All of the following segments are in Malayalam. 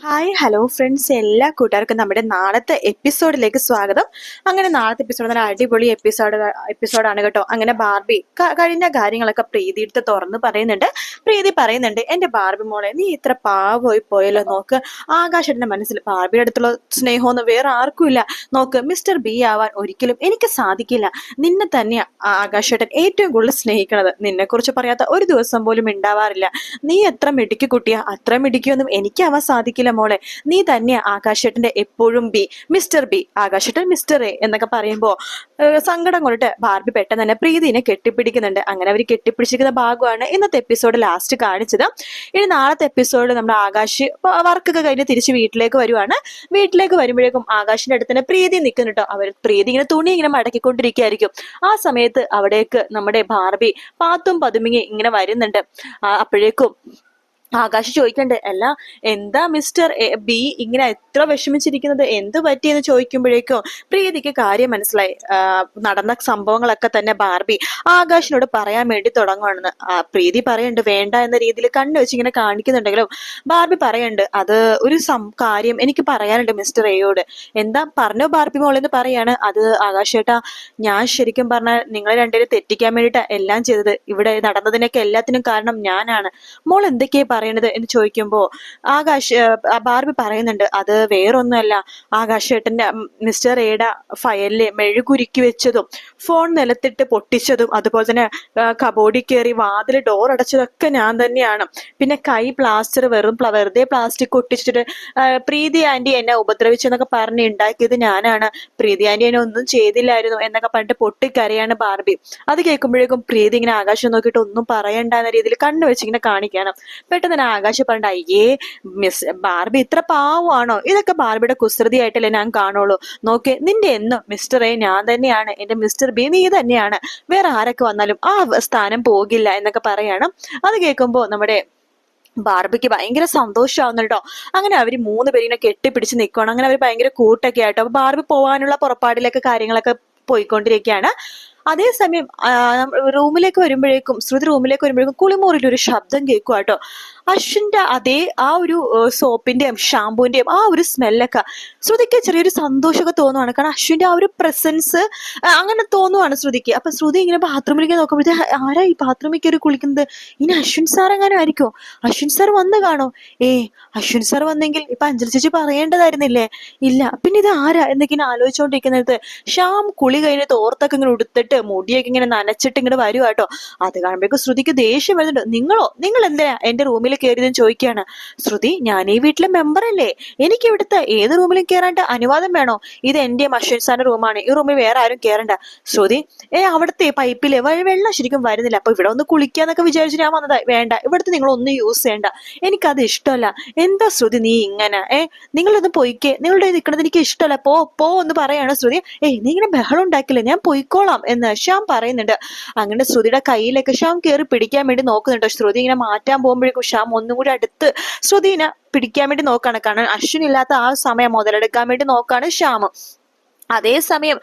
ഹായ് ഹലോ ഫ്രണ്ട്സ്, എല്ലാ കൂട്ടുകാർക്കും നമ്മുടെ നാളത്തെ എപ്പിസോഡിലേക്ക് സ്വാഗതം. അങ്ങനെ നാളത്തെ എപ്പിസോഡ് നല്ല അടിപൊളി എപ്പിസോഡാണ് കേട്ടോ. അങ്ങനെ ബാർബി കഴിഞ്ഞ കാര്യങ്ങളൊക്കെ പ്രീതിയെടുത്ത് തുറന്ന് പറയുന്നുണ്ട്. പ്രീതി പറയുന്നുണ്ട്, എന്റെ ബാർബി മോളെ, നീ ഇത്ര പാവമായി പോയല്ലോ. നോക്ക്, ആകാശന്റെ മനസ്സിൽ ബാർബിയുടെ അടുത്തുള്ള സ്നേഹമൊന്നും വേറെ ആർക്കും ഇല്ല. നോക്ക്, മിസ്റ്റർ ബി ആവാൻ ഒരിക്കലും എനിക്ക് സാധിക്കില്ല. നിന്നെ തന്നെയാ ആകാശേട്ടൻ ഏറ്റവും കൂടുതൽ സ്നേഹിക്കണത്. നിന്നെ കുറിച്ച് പറയാത്ത ഒരു ദിവസം പോലും ഉണ്ടാവാറില്ല. നീ എത്ര മിടുക്കി കുട്ടിയാ, അത്ര മിടുക്കിയൊന്നും എനിക്കാവാൻ സാധിക്കില്ല മോളെ. നീ തന്നെ ആകാശേട്ടന്റെ എപ്പോഴും ബി, മിസ്റ്റർ ബി, ആകാശേട്ടൻ മിസ്റ്റർ എ എന്നൊക്കെ പറയുമ്പോ സങ്കടം കൊണ്ടിട്ട് ബാർബി പെട്ടെന്ന് തന്നെ പ്രീതിനെ കെട്ടിപ്പിടിക്കുന്നുണ്ട്. അങ്ങനെ അവർ കെട്ടിപ്പിടിച്ചിരിക്കുന്ന ഭാഗമാണ് ഇന്നത്തെ എപ്പിസോഡ് ലാസ്റ്റ് കാണിച്ചത്. ഇനി നാളത്തെ എപ്പിസോഡിൽ നമ്മുടെ ആകാശ് വർക്കൊക്കെ കഴിഞ്ഞ് തിരിച്ച് വീട്ടിലേക്ക് വരുവാണ്. വീട്ടിലേക്ക് വരുമ്പോഴേക്കും ആകാശിന്റെ അടുത്ത് തന്നെ പ്രീതി നിൽക്കുന്നുട്ടോ. അവർ പ്രീതി ഇങ്ങനെ തുണി ഇങ്ങനെ മടക്കിക്കൊണ്ടിരിക്കുകയായിരിക്കും. ആ സമയത്ത് അവിടേക്ക് നമ്മുടെ ബാർബി പാത്തും പതുമിങ്ങി ഇങ്ങനെ വരുന്നുണ്ട്. അപ്പോഴേക്കും ആകാശ് ചോദിക്കണ്ട്, അല്ല എന്താ മിസ്റ്റർ ബി ഇങ്ങനെ എത്ര വിഷമിച്ചിരിക്കുന്നത്, എന്ത് പറ്റിയെന്ന് ചോദിക്കുമ്പോഴേക്കും പ്രീതിക്ക് കാര്യം മനസ്സിലായി. നടന്ന സംഭവങ്ങളൊക്കെ തന്നെ ബാർബി ആകാശിനോട് പറയാൻ വേണ്ടി തുടങ്ങുവാണെന്ന്. പ്രീതി പറയുന്നുണ്ട് വേണ്ട എന്ന രീതിയിൽ കണ്ണു വെച്ച് ഇങ്ങനെ കാണിക്കുന്നുണ്ടെങ്കിലും ബാർബി പറയുന്നുണ്ട്, അത് ഒരു കാര്യം എനിക്ക് പറയാനുണ്ട് മിസ്റ്റർ എയോട്. എന്താ പറഞ്ഞോ ബാർബി മോളെന്ന് പറയാണ്. അത് ആകാശേട്ടാ, ഞാൻ ശരിക്കും പറഞ്ഞാൽ നിങ്ങളെ രണ്ടുപേരും തെറ്റിക്കാൻ വേണ്ടിയിട്ടാ എല്ലാം ചെയ്തത്. ഇവിടെ നടന്നതിനൊക്കെ എല്ലാത്തിനും കാരണം ഞാനാണ്. മോൾ എന്തൊക്കെയാ പറയണത് എന്ന് ചോദിക്കുമ്പോ ബാർബി പറയുന്നുണ്ട്, അത് വേറൊന്നുമല്ല, ആകാശേട്ടന്റെ മിസ്റ്റർ എയുടെ ഫയലില് മെഴുകുരുക്കി വെച്ചതും ഫോൺ നിലത്തിട്ട് പൊട്ടിച്ചതും അതുപോലെ തന്നെ കബോർഡിൽ കയറി വാതിൽ ഡോർ അടച്ചതൊക്കെ ഞാൻ തന്നെയാണ്. പിന്നെ കൈ പ്ലാസ്റ്റർ വെറുതെ പ്ലാസ്റ്റിക് ഒട്ടിച്ചിട്ട് പ്രീതി ആന്റി എന്നെ ഉപദ്രവിച്ചെന്നൊക്കെ പറഞ്ഞ് ഉണ്ടാക്കിയത് ഞാനാണ്. പ്രീതി ആന്റി എന്നെ ഒന്നും ചെയ്തില്ലായിരുന്നു എന്നൊക്കെ പറഞ്ഞിട്ട് പൊട്ടിക്കരയാണ് ബാർബി. അത് കേൾക്കുമ്പോഴേക്കും പ്രീതി ഇങ്ങനെ ആകാശം നോക്കിയിട്ട് ഒന്നും പറയണ്ട എന്ന രീതിയിൽ കണ്ണു വെച്ചിങ്ങനെ കാണിക്കണം. പെട്ടെന്ന് തന്നെ ആകാശം പറഞ്ഞ, അയ്യേ ബാർബി ഇത്ര പാവമാണോ, ഇതൊക്കെ ബാർബിയുടെ കുസൃതിയായിട്ടല്ലേ ഞാൻ കാണുള്ളൂ. നോക്ക്, നിന്റെ എന്നും മിസ്റ്റർ എ ഞാൻ തന്നെയാണ്, എന്റെ മിസ്റ്റർ ബി നീ തന്നെയാണ്, വേറെ ആരൊക്കെ വന്നാലും ആ സ്ഥാനം പോകില്ല എന്നൊക്കെ പറയണം. അത് കേൾക്കുമ്പോ നമ്മുടെ ബാർബിക്ക് ഭയങ്കര സന്തോഷമാവുന്നു കേട്ടോ. അങ്ങനെ അവര് മൂന്ന് പേരിങ്ങനെ കെട്ടിപ്പിടിച്ച് നിൽക്കുകയാണ്. അങ്ങനെ അവർ ഭയങ്കര കൂട്ടൊക്കെ ആയിട്ടോ. അപ്പൊ ബാർബി പോകാനുള്ള പുറപ്പാടിലൊക്കെ കാര്യങ്ങളൊക്കെ പോയിക്കൊണ്ടിരിക്കുകയാണ്. അതേസമയം റൂമിലേക്ക് വരുമ്പോഴേക്കും കുളിമുറിയിൽ ഒരു ശബ്ദം കേൾക്കുക കേട്ടോ. അശ്വിന്റെ അതേ ആ ഒരു സോപ്പിന്റെയും ഷാമ്പൂന്റെയും ആ ഒരു സ്മെല്ലൊക്കെ ശ്രുതിക്ക് ചെറിയൊരു സന്തോഷമൊക്കെ തോന്നുവാണ്. കാരണം അശ്വിന്റെ ആ ഒരു പ്രസൻസ് അങ്ങനെ തോന്നുവാണ് ശ്രുതിക്ക്. അപ്പൊ ശ്രുതി ഇങ്ങനെ ബാത്റൂമിലേക്ക് നോക്കുമ്പോഴത്തേ, ആരാ ഈ ബാത്റൂമിൽ കയറി കുളിക്കുന്നത്, ഇനി അശ്വിൻ സാർ എങ്ങാനും ആയിരിക്കോ, അശ്വിൻ സാർ വന്ന് കാണോ, അശ്വിൻ സാർ വന്നെങ്കിൽ ഇപ്പൊ അഞ്ജലി ചേച്ചി പറയേണ്ടതായിരുന്നില്ലേ, ഇല്ല പിന്നെ ഇത് ആരാ എന്നൊക്കെ ഇങ്ങനെ ആലോചിച്ചുകൊണ്ടിരിക്കുന്നത് ശ്യാം കുളി കഴിഞ്ഞ് തോർത്തൊക്കെ ഇങ്ങനെ ഉടുത്തിട്ട് മുടിയൊക്കെ ഇങ്ങനെ നനച്ചിട്ട് ഇങ്ങനെ വരുവാ കേട്ടോ. അത് കാണുമ്പോഴേക്കും ശ്രുതിക്ക് ദേഷ്യം വരുന്നുണ്ട്. നിങ്ങൾ എന്തിനാ എന്റെ റൂമിൽ കയറിയതെന്ന് ചോദിക്കുകയാണ്. ശ്രുതി, ഞാൻ ഈ വീട്ടിലെ മെമ്പർ അല്ലേ, എനിക്ക് ഇവിടുത്തെ ഏത് റൂമിലും കയറാണ്ട് അനുവാദം വേണോ, ഇത് എന്റെ അശ്വിൻ സാറിന്റെ റൂമാണ്, ഈ റൂമിൽ വേറെ ആരും കയറണ്ട. ശ്രുതി, അവിടുത്തെ പൈപ്പിലെ വെള്ളം ശരിക്കും വരുന്നില്ല, അപ്പൊ ഇവിടെ ഒന്ന് കുളിക്കാന്നൊക്കെ വിചാരിച്ചു ഞാൻ വന്നതാ. വേണ്ട, ഇവിടുത്തെ നിങ്ങൾ ഒന്നും യൂസ് ചെയ്യണ്ട, എനിക്കത് ഇഷ്ടമല്ല. എന്താ ശ്രുതി നീ ഇങ്ങനെ, നിങ്ങളൊന്ന് പൊയ്ക്കേ, നിങ്ങളുടെ നിൽക്കണത് എനിക്ക് ഇഷ്ടമല്ല, പോ എന്ന് പറയാണ് ശ്രുതി. നീ ഇങ്ങനെ ബഹളം ഉണ്ടാക്കില്ലേ, ഞാൻ പൊയ്ക്കോളാം എന്ന് ശ്യാം പറയുന്നുണ്ട്. അങ്ങനെ ശ്രുതിയുടെ കയ്യിലേക്ക് ശ്യാം കയറി പിടിക്കാൻ വേണ്ടി നോക്കുന്നുണ്ട്. ശ്രുതി ഇങ്ങനെ മാറ്റാൻ പോകുമ്പോഴേക്കും ശ്യാം ഒന്നും കൂടി അടുത്ത് ശ്രുതിനെ പിടിക്കാൻ വേണ്ടി നോക്കാണ്. കാരണം അശ്വിൻ ഇല്ലാത്ത ആ സമയം മുതലെടുക്കാൻ വേണ്ടി നോക്കാണ് ശ്യാം. അതേസമയം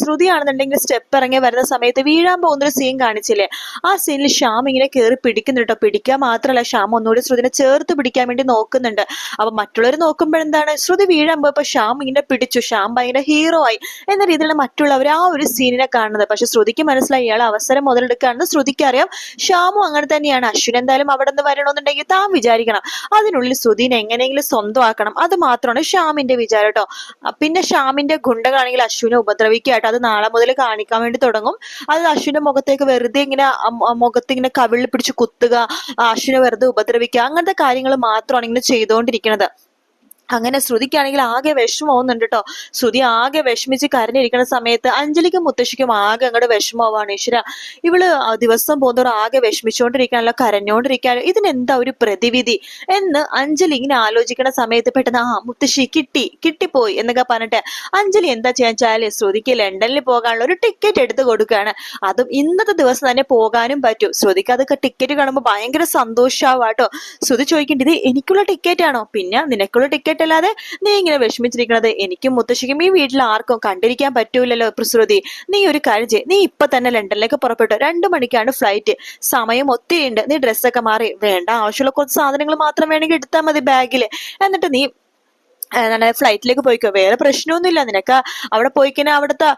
ശ്രുതിയാണെന്നുണ്ടെങ്കിൽ സ്റ്റെപ്പ് ഇറങ്ങി വരുന്ന സമയത്ത് വീഴാൻ പോകുന്നൊരു സീൻ കാണിച്ചില്ലേ, ആ സീനിൽ ശ്യാം ഇങ്ങനെ കയറി പിടിക്കുന്നുണ്ട്. പിടിക്കാൻ മാത്രമല്ല, ശ്യാം ഒന്നുകൂടി ശ്രുതിനെ ചേർത്ത് പിടിക്കാൻ വേണ്ടി നോക്കുന്നുണ്ട്. അപ്പൊ മറ്റുള്ളവർ നോക്കുമ്പോഴെന്താണ്, ശ്രുതി വീഴാൻ പോയപ്പോ ശ്യാം ഇങ്ങനെ പിടിച്ചു, ശ്യാം ഭയങ്കര ഹീറോ ആയി എന്ന രീതിയിലാണ് മറ്റുള്ളവർ ആ ഒരു സീനിനെ കാണുന്നത്. പക്ഷെ ശ്രുതിക്ക് മനസ്സിലായി ഇയാൾ അവസരം മുതലെടുക്കുകയാണെന്ന് ശ്രുതിക്ക് അറിയാം. ശ്യാമും അങ്ങനെ തന്നെയാണ്. അശ്വിൻ എന്തായാലും അവിടെ നിന്ന് വരണമെന്നുണ്ടെങ്കിൽ താൻ വിചാരിക്കണം, അതിനുള്ളിൽ ശ്രുതിനെ എങ്ങനെയെങ്കിലും സ്വന്തമാക്കണം, അത് മാത്രമാണ് ശ്യാമിന്റെ വിചാരം കേട്ടോ. പിന്നെ ശ്യാമിന്റെ ഗുണ്ടകളാണെങ്കിൽ അശ്വിനെ ഉപദ്രവിക്കാട്ടോ. അത് നാളെ മുതൽ കാണിക്കാൻ വേണ്ടി തുടങ്ങും. അത് അശ്വിന്റെ മുഖത്തേക്ക് വെറുതെ ഇങ്ങനെ മുഖത്തിങ്ങനെ കവിളിൽ പിടിച്ച് കുത്തുക, അശ്വിനെ വെറുതെ ഉപദ്രവിക്കുക, അങ്ങനത്തെ കാര്യങ്ങൾ മാത്രമാണ് ഇങ്ങനെ ചെയ്തുകൊണ്ടിരിക്കുന്നത്. അങ്ങനെ ശ്രുതിക്കാണെങ്കിൽ ആകെ വിഷമമാവുന്നുണ്ട് കേട്ടോ. ശ്രുതി ആകെ വിഷമിച്ച് കരഞ്ഞിരിക്കുന്ന സമയത്ത് അഞ്ജലിക്കും മുത്തശ്ശിക്കും ആകെ അങ്ങോട്ട് വിഷമമാവാണ്. ഈശ്വര, ഇവള് ദിവസം പോകുന്നവർ ആകെ വിഷമിച്ചുകൊണ്ടിരിക്കാനല്ലോ, കരഞ്ഞോണ്ടിരിക്കാനോ, ഇതിനെന്താ ഒരു പ്രതിവിധി എന്ന് അഞ്ജലി ഇങ്ങനെ ആലോചിക്കുന്ന സമയത്ത് പെട്ടെന്ന് മുത്തശ്ശി കിട്ടിപ്പോയി എന്നൊക്കെ പറഞ്ഞിട്ട് അഞ്ജലി എന്താ ചെയ്യാൻ വെച്ചാല് ശ്രുതിക്ക് ലണ്ടനിൽ പോകാനുള്ള ഒരു ടിക്കറ്റ് എടുത്ത് കൊടുക്കുകയാണ്. അതും ഇന്നത്തെ ദിവസം തന്നെ പോകാനും പറ്റും. ശ്രുതിക്ക് അത് ടിക്കറ്റ് കാണുമ്പോൾ ഭയങ്കര സന്തോഷാവാട്ടോ. ശ്രുതി ചോദിക്കേണ്ടത്, ഇത് എനിക്കുള്ള ടിക്കറ്റ് ആണോ, പിന്നെ നിനക്കുള്ള ടിക്കറ്റ് ആയിട്ടല്ലാതെ നീ ഇങ്ങനെ വിഷമിച്ചിരിക്കണത് എനിക്കും മുത്തശ്ശിക്കും ഈ വീട്ടിൽ ആർക്കും കണ്ടിരിക്കാൻ പറ്റൂലല്ലോ ശ്രുതി. നീ ഒരു കാര്യം ചെയ്യ്, നീ ഇപ്പൊ തന്നെ ലണ്ടനിലേക്ക് പുറപ്പെട്ടു. 2 മണിക്കാണ് ഫ്ലൈറ്റ്. സമയം ഒത്തിരി ഉണ്ട്. നീ ഡ്രസ്സൊക്കെ മാറി വേണ്ട ആവശ്യമുള്ള കുറച്ച് സാധനങ്ങൾ മാത്രം വേണമെങ്കിൽ എടുത്താൽ മതി ബാഗില്. എന്നിട്ട് നീ എന്താണ് ഫ്ലൈറ്റിലേക്ക് പോയിക്കോ. വേറെ പ്രശ്നമൊന്നുമില്ല നിനക്ക്. അവിടെ പോയിക്കഴിഞ്ഞാൽ അവിടുത്തെ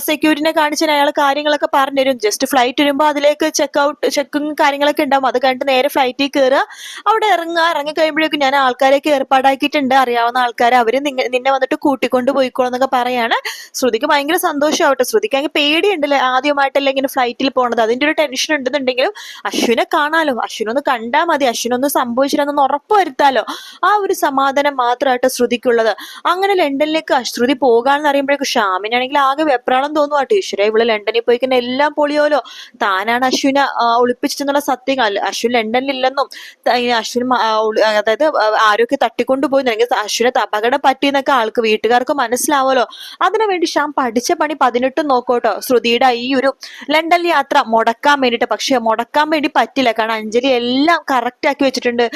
സെക്യൂരിറ്റിനെ കാണിച്ചാൽ അയാൾ കാര്യങ്ങളൊക്കെ പറഞ്ഞുതരും. ജസ്റ്റ് ഫ്ലൈറ്റ് വരുമ്പോൾ അതിലേക്ക് ചെക്കും കാര്യങ്ങളൊക്കെ ഉണ്ടാവും. അത് കഴിഞ്ഞിട്ട് നേരെ ഫ്ലൈറ്റിൽ കയറുക, അവിടെ ഇറങ്ങി കഴിയുമ്പോഴേക്കും ഞാൻ ആൾക്കാരെയൊക്കെ ഏർപ്പാടാക്കിയിട്ടുണ്ട്, അറിയാവുന്ന ആൾക്കാരെ. അവര് നിന്നെ വന്നിട്ട് കൂട്ടിക്കൊണ്ട് പോയിക്കോളൂ എന്നൊക്കെ പറയാണ്. ശ്രുതിക്ക് ഭയങ്കര സന്തോഷമാവട്ടെ. ശ്രുതിക്ക് അങ്ങ് പേടിയുണ്ടല്ലേ, ആദ്യമായിട്ടല്ലേ ഇങ്ങനെ ഫ്ലൈറ്റിൽ പോണത്. അതിന്റെ ഒരു ടെൻഷൻ ഉണ്ടെന്നുണ്ടെങ്കിലും അശ്വിനെ കാണാലോ, അശ്വിനൊന്ന് കണ്ടാൽ മതി, അശ്വിനൊന്നും സംഭവിച്ചില്ലെന്നൊന്ന് ഉറപ്പ് വരുത്താലോ. ആ ഒരു സമാധാനം മാത്രമായിട്ട് ശ്രുതിക്കുള്ളത്. അങ്ങനെ ലണ്ടനിലേക്ക് ശ്രുതി പോകാന്ന് അറിയുമ്പോഴേക്കും ഷ്യാമിനാണെങ്കിൽ ആകെ വെപ്രാളം തോന്നുവാ. ടീച്ചറെ ഇവള് ലണ്ടനിൽ പോയിക്കുന്ന എല്ലാം പൊളിയോലോ, താനാണ് അശ്വിനെ ഒളിപ്പിച്ചെന്നുള്ള സത്യം. അശ്വിൻ ലണ്ടനിൽ ഇല്ലെന്നും അശ്വിൻ അതായത് ആരൊക്കെ തട്ടിക്കൊണ്ടുപോയി, അല്ലെങ്കിൽ അശ്വിനെ അപകടം പറ്റിയെന്നൊക്കെ ആൾക്ക് വീട്ടുകാർക്ക് മനസ്സിലാവല്ലോ. അതിനുവേണ്ടി ഷ്യാം പഠിച്ച പണി 18 നോക്കോട്ടോ ശ്രുതിയുടെ ഈ ഒരു ലണ്ടൻ യാത്ര മുടക്കാൻ വേണ്ടിട്ട്. പക്ഷെ മുടക്കാൻ വേണ്ടി പറ്റില്ല, കാരണം അഞ്ജലി എല്ലാം കറക്റ്റ് ആക്കി വെച്ചിട്ടുണ്ട്.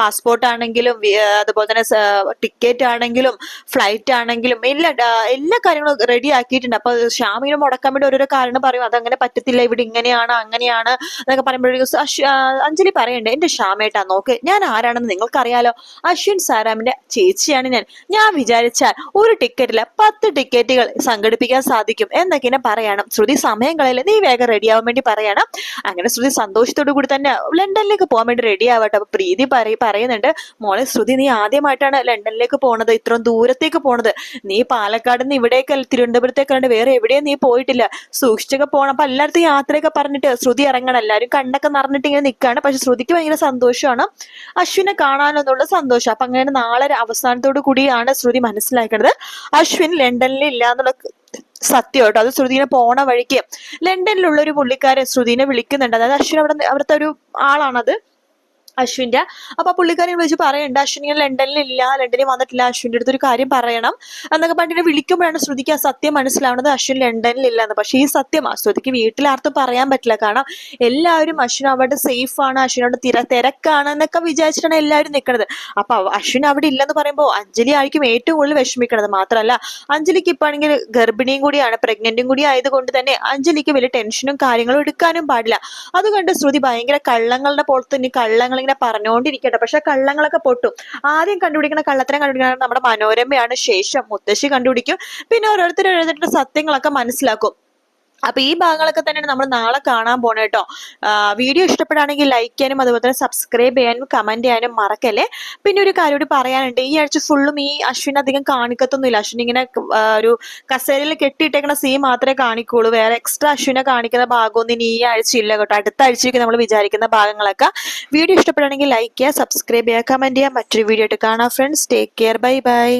പാസ്പോർട്ട് ആണെങ്കിലും അതുപോലെ തന്നെ ടിക്കറ്റ് ആണെങ്കിലും ഫ്ലൈറ്റ് ആണെങ്കിലും എല്ലാ കാര്യങ്ങളും റെഡി ആക്കിയിട്ടുണ്ട്. അപ്പൊ ഷ്യാം ഇങ്ങനെ മുടക്കാൻ വേണ്ടി ഓരോരോ കാരണം പറയും, അതങ്ങനെ പറ്റത്തില്ല, ഇവിടെ ഇങ്ങനെയാണ് അങ്ങനെയാണ് എന്നൊക്കെ പറയുമ്പോഴേക്കും അഞ്ജലി പറയണ്ടേ, എന്റെ ഷ്യാമേട്ടാ നോക്ക്, ഞാൻ ആരാണെന്ന് നിങ്ങൾക്കറിയാലോ, അശ്വിൻ സാരാമിന്റെ ചേച്ചിയാണ് ഞാൻ വിചാരിച്ചാൽ ഒരു ടിക്കറ്റില് 10 ടിക്കറ്റുകൾ സംഘടിപ്പിക്കാൻ സാധിക്കും എന്നൊക്കെ പറയണം. ശ്രുതി സമയം കളയില്ല, നീ വേഗം റെഡി ആവാൻ വേണ്ടി പറയണം. അങ്ങനെ ശ്രുതി സന്തോഷത്തോടു കൂടി തന്നെ ലണ്ടനിലേക്ക് പോകാൻ വേണ്ടി റെഡി ആവട്ടെ. അപ്പൊ പ്രീതി പറയുന്നുണ്ട്, മോളെ ശ്രുതി നീ ആദ്യമായിട്ടാണ് ലണ്ടനിലേക്ക് പോണത്, ഇത്രയും ദൂരത്തേക്ക് പോണത്. നീ പാലക്കാട് നിന്ന് ഇവിടേക്ക് തിരുവനന്തപുരത്തേക്കാണ്ട് വേറെ എവിടെയും നീ പോയിട്ടില്ല, സൂക്ഷിച്ചൊക്കെ പോകണം. അപ്പൊ എല്ലായിടത്തും യാത്രയൊക്കെ പറഞ്ഞിട്ട് ശ്രുതി ഇറങ്ങണം. എല്ലാവരും കണ്ണൊക്കെ നിറഞ്ഞിട്ട് ഇങ്ങനെ നിൽക്കാണ്. പക്ഷെ ശ്രുതിക്ക് ഭയങ്കര സന്തോഷമാണ് അശ്വിനെ കാണാനെന്നുള്ള സന്തോഷം. അപ്പൊ അങ്ങനെ നാളെ അവസാനത്തോടു കൂടിയാണ് ശ്രുതി മനസ്സിലാക്കുന്നത് അശ്വിൻ ലണ്ടനിൽ ഇല്ല എന്നുള്ള സത്യം കേട്ടോ. അത് ശ്രുതിനെ പോണ വഴിക്ക് ലണ്ടനിലുള്ള ഒരു പുള്ളിക്കാരൻ ശ്രുതിനെ വിളിക്കുന്നുണ്ട്. അതായത് അശ്വിൻ അവിടുത്തെ ഒരു ആളാണത്, അശ്വിന്റെ. അപ്പൊ പുള്ളിക്കാരൻ വിളിച്ച് പറയണ്ട, അശ്വിൻ ഇങ്ങനെ ലണ്ടനിൽ വന്നിട്ടില്ല, അശ്വിന്റെ അടുത്തൊരു കാര്യം പറയണം എന്നൊക്കെ പറഞ്ഞിട്ട് വിളിക്കുമ്പോഴാണ് ശ്രുതിക്ക് ആ സത്യം മനസ്സിലാവുന്നത്, അശ്വിൻ ലണ്ടനിൽ ഇല്ലാന്ന്. പക്ഷെ ഈ സത്യം ശ്രുതിക്ക് വീട്ടിലാർത്തും പറയാൻ പറ്റില്ല, കാരണം എല്ലാവരും അശ്വിൻ അവിടെ സേഫ് ആണ്, അശ്വിനോട് തിരക്കാണ് എന്നൊക്കെ വിചാരിച്ചിട്ടാണ് എല്ലാവരും നിൽക്കുന്നത്. അപ്പൊ അശ്വിൻ അവിടെ ഇല്ലെന്ന് പറയുമ്പോൾ അഞ്ജലി ആയിരിക്കും ഏറ്റവും കൂടുതൽ വിഷമിക്കണത്. മാത്രമല്ല അഞ്ജലിക്ക് ഇപ്പൊ ആണെങ്കിൽ ഗർഭിണിയും കൂടിയാണ്, പ്രഗ്നന്റും കൂടി ആയതുകൊണ്ട് തന്നെ അഞ്ജലിക്ക് വലിയ ടെൻഷനും കാര്യങ്ങളും എടുക്കാനും പാടില്ല. അതുകൊണ്ട് ശ്രുതി ഭയങ്കര കള്ളങ്ങളുടെ പോലത്തെ കള്ളങ്ങൾ ഇങ്ങനെ പറഞ്ഞുകൊണ്ടിരിക്കട്ടെ. പക്ഷെ കള്ളങ്ങളൊക്കെ പൊട്ടും. ആദ്യം കണ്ടുപിടിക്കുന്ന കള്ളത്തരം കണ്ടുപിടിക്കുന്ന നമ്മുടെ മനോരമയാണ്, ശേഷം മുത്തശ്ശി കണ്ടുപിടിക്കും, പിന്നെ ഓരോരുത്തരും എഴുതിയിട്ട് സത്യങ്ങളൊക്കെ മനസ്സിലാക്കും. അപ്പൊ ഈ ഭാഗങ്ങളൊക്കെ തന്നെയാണ് നമ്മൾ നാളെ കാണാൻ പോണേ കേട്ടോ. വീഡിയോ ഇഷ്ടപ്പെടുകയാണെങ്കിൽ ലൈക്ക് ചെയ്യാനും അതുപോലെ തന്നെ സബ്സ്ക്രൈബ് ചെയ്യാനും കമന്റ് ചെയ്യാനും മറക്കല്ലേ. പിന്നെ ഒരു കാര്യം കൂടി പറയാനുണ്ട്, ഈ ആഴ്ച ഫുള്ളും ഈ അശ്വിൻ അധികം കാണിക്കത്തൊന്നുമില്ല. അശ്വിൻ ഇങ്ങനെ ഒരു കസേരയിൽ കെട്ടിയിട്ടേക്കുന്ന സീൻ മാത്രമേ കാണിക്കുള്ളൂ. വേറെ എക്സ്ട്രാ അശ്വിനെ കാണിക്കുന്ന ഭാഗമൊന്നും ഇനി ഈ ആഴ്ച ഇല്ല കേട്ടോ. അടുത്ത ആഴ്ചയ്ക്ക് നമ്മൾ വിചാരിക്കുന്ന ഭാഗങ്ങളൊക്കെ. വീഡിയോ ഇഷ്ടപ്പെടുകയാണെങ്കിൽ ലൈക്ക് ചെയ്യുക, സബ്സ്ക്രൈബ് ചെയ്യുക, കമന്റ് ചെയ്യുക. മറ്റൊരു വീഡിയോ ആയിട്ട് കാണാം friends. Take care, bye bye.